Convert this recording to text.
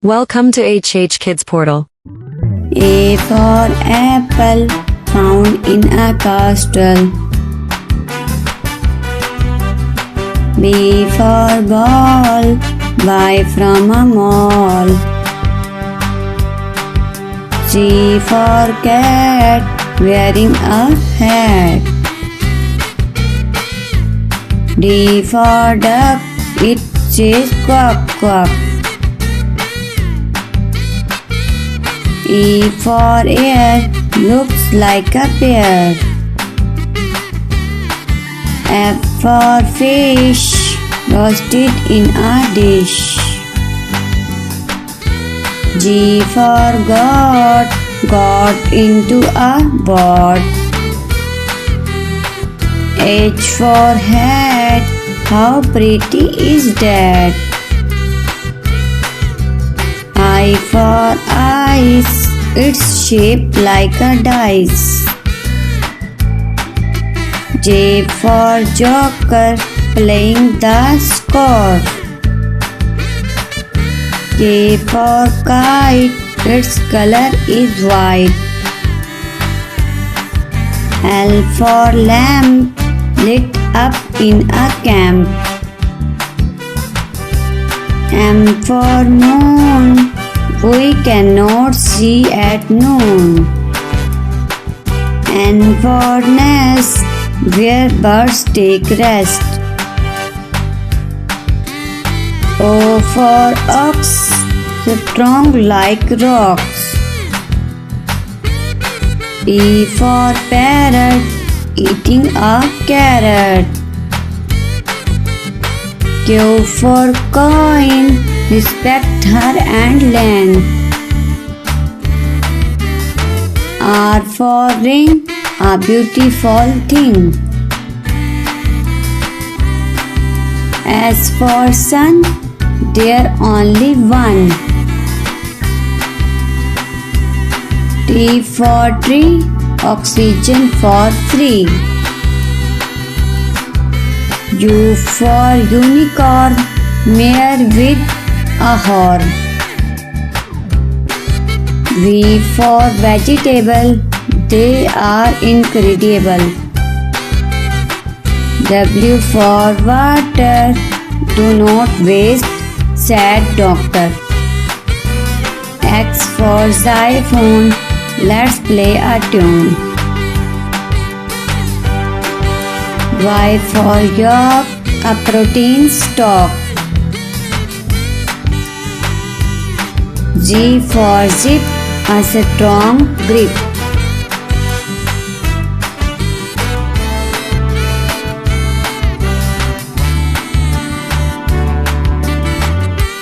Welcome to HHKIDSPORTAL. A for apple, found in a castle. B for ball, buy from a mall. C for cat, wearing a hat. D for duck, it says quack quack. E for air, looks like a pear. F for fish, roasted in a dish. G for God, got into a boat. H for hat, how pretty is that? I for ice, it's shaped like a dice. J for joker, playing the score. K for kite, its color is white. L for lamp, lit up in a camp. M for moon, we cannot see at noon. N for nest, where birds take rest. O for ox, strong like rocks. P for parrot, eating a carrot. Q for coin, respect her and lend. R for ring, a beautiful thing. S for sun, there only one. T for tree, oxygen for free. U for unicorn, mare with a horn. V for vegetable, they are incredible. W for water, do not waste, said doctor. X for xylophone, let's play a tune. Y for yolk, a protein stock. G for zip, a strong grip.